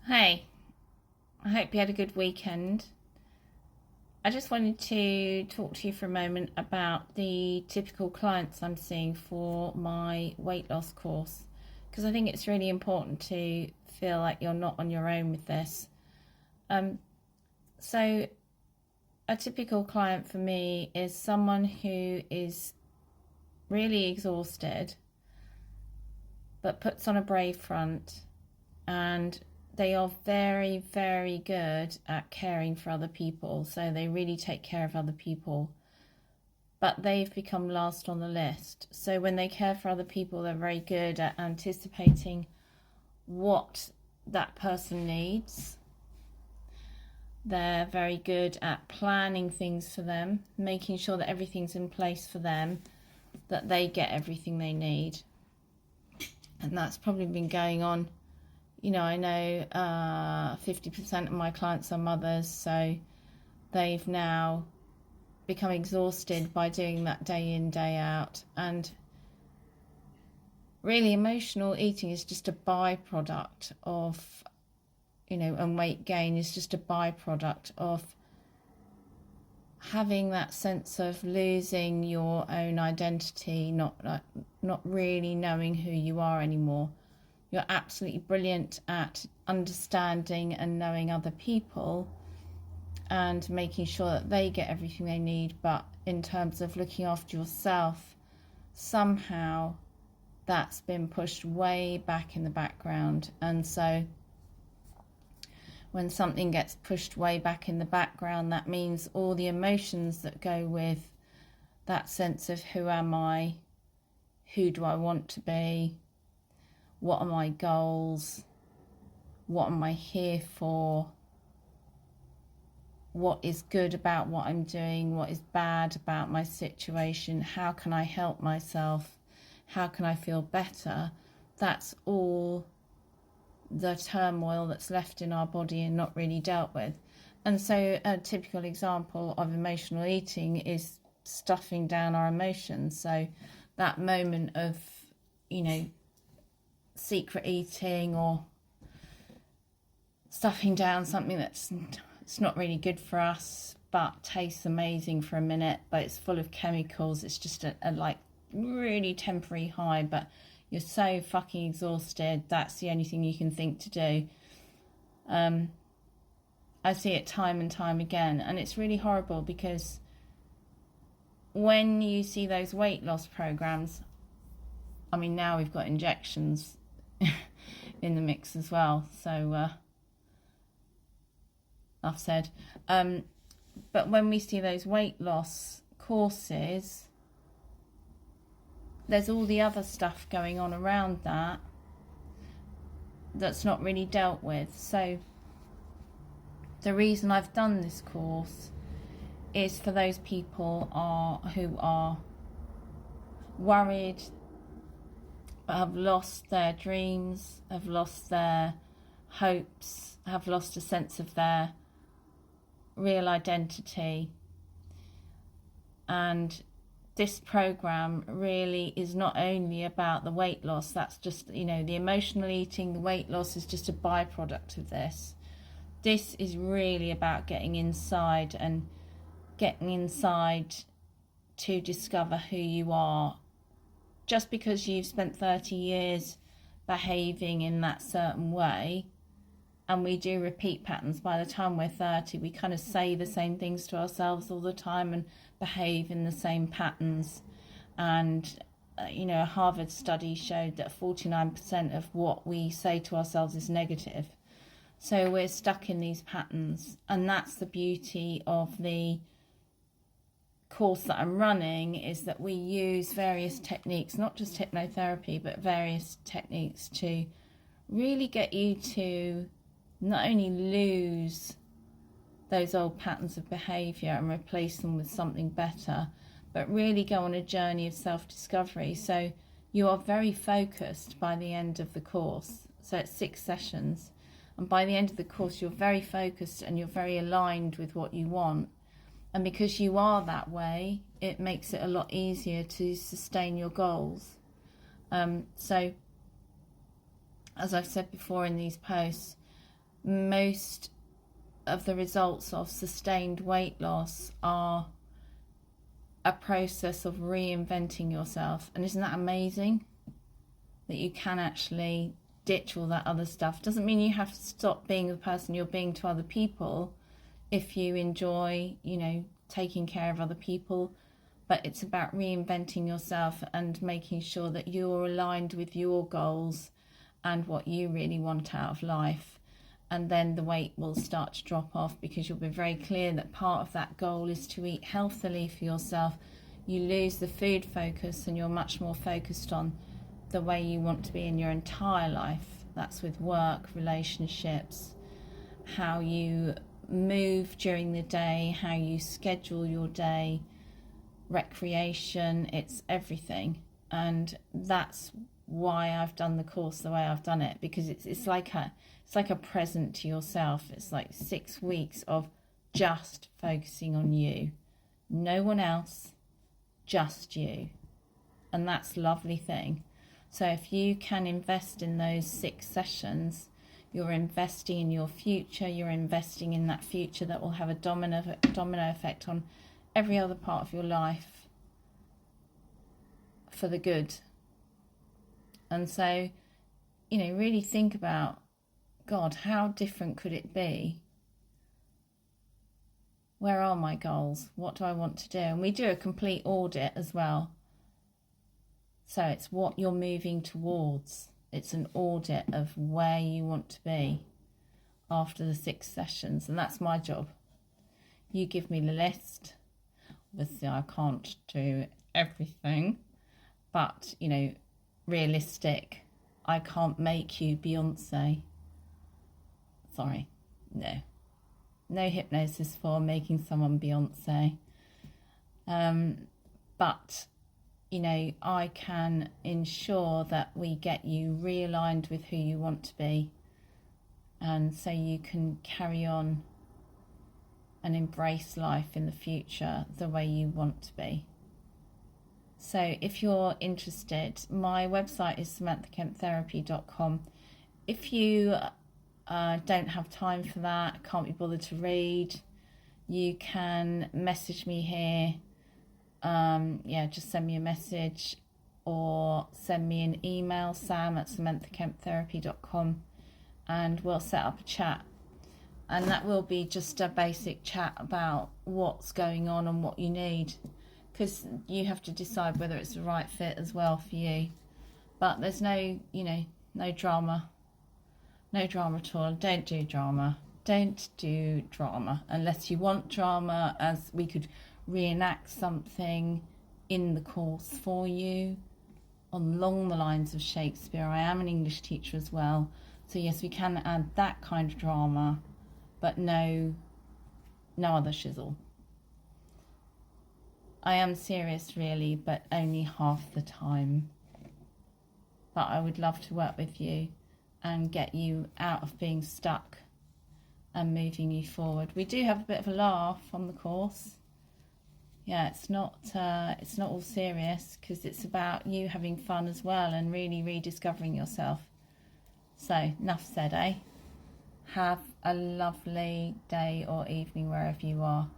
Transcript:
Hey, I hope you had a good weekend. I just wanted to talk to you for a moment about the typical clients I'm seeing for my weight loss course, because I think it's really important to feel like you're not on your own with this. So a typical client for me is someone who is really exhausted but puts on a brave front, and they are very, very good at caring for other people. So they really take care of other people, but they've become last on the list. So when they care for other people, they're very good at anticipating what that person needs. They're very good at planning things for them, making sure that everything's in place for them, that they get everything they need. And that's probably been going on. I know 50% of my clients are mothers, so they've now become exhausted by doing that day in, day out. And really, emotional eating is just a byproduct of, and weight gain is just a byproduct of having that sense of losing your own identity, not really knowing who you are anymore. You're absolutely brilliant at understanding and knowing other people and making sure that they get everything they need, but in terms of looking after yourself, somehow that's been pushed way back in the background. And so when something gets pushed way back in the background, that means all the emotions that go with that sense of who am I, who do I want to be, what are my goals, what am I here for, what is good about what I'm doing, what is bad about my situation, how can I help myself, how can I feel better. That's all the turmoil that's left in our body and not really dealt with. And so a typical example of emotional eating is stuffing down our emotions. So that moment of, secret eating or stuffing down something that's it's not really good for us but tastes amazing for a minute, but it's full of chemicals. It's just a like really temporary high, but you're so fucking exhausted, that's the only thing you can think to do. I see it time and time again, and it's really horrible because when you see those weight loss programs, I mean, now we've got injections in the mix as well, so enough said. But when we see those weight loss courses, there's all the other stuff going on around that that's not really dealt with. So the reason I've done this course is for those people who are worried, but have lost their dreams, have lost their hopes, have lost a sense of their real identity. And this program really is not only about the weight loss. That's just, the emotional eating, the weight loss is just a byproduct of this. This is really about getting inside to discover who you are. Just because you've spent 30 years behaving in that certain way, and we do repeat patterns, by the time we're 30, we kind of say the same things to ourselves all the time and behave in the same patterns. And, a Harvard study showed that 49% of what we say to ourselves is negative. So we're stuck in these patterns, and that's the beauty of the course that I'm running, is that we use various techniques, not just hypnotherapy, but various techniques to really get you to not only lose those old patterns of behaviour and replace them with something better, but really go on a journey of self-discovery. So you are very focused by the end of the course. So it's 6 sessions, and by the end of the course you're very focused and you're very aligned with what you want. And because you are that way, it makes it a lot easier to sustain your goals. So, as I've said before in these posts, most of the results of sustained weight loss are a process of reinventing yourself. And isn't that amazing? That you can actually ditch all that other stuff. Doesn't mean you have to stop being the person you're being to other people if you enjoy, taking care of other people. But it's about reinventing yourself and making sure that you're aligned with your goals and what you really want out of life. And then the weight will start to drop off, because you'll be very clear that part of that goal is to eat healthily for yourself. You lose the food focus and you're much more focused on the way you want to be in your entire life. That's with work, relationships, how you move during the day, how you schedule your day, recreation, it's everything. And that's why I've done the course the way I've done it, because it's like a present to yourself. It's like 6 weeks of just focusing on you, no one else, just you. And that's a lovely thing. So if you can invest in those 6 sessions, you're investing in your future, you're investing in that future that will have a domino effect on every other part of your life for the good. And so, really think about, God, how different could it be? Where are my goals? What do I want to do? And we do a complete audit as well. So it's what you're moving towards. It's an audit of where you want to be after the 6 sessions. And that's my job. You give me the list. Obviously, I can't do everything. But, realistic. I can't make you Beyonce. Sorry. No hypnosis for making someone Beyonce. But I can ensure that we get you realigned with who you want to be, and so you can carry on and embrace life in the future the way you want to be. So if you're interested, my website is samanthacanttherapy.com. If you don't have time for that, can't be bothered to read, you can message me here. Just send me a message or send me an email, sam@samanthacanttherapy.com, and we'll set up a chat. And that will be just a basic chat about what's going on and what you need, because you have to decide whether it's the right fit as well for you. But there's no drama. No drama at all. Don't do drama. Don't do drama unless you want drama, as we could reenact something in the course for you along the lines of Shakespeare. I am an English teacher as well, so yes, we can add that kind of drama, but no other shizzle. I am serious really, but only half the time. But I would love to work with you and get you out of being stuck and moving you forward. We do have a bit of a laugh on the course. Yeah, it's not all serious, because it's about you having fun as well and really rediscovering yourself. So, enough said, eh? Have a lovely day or evening wherever you are.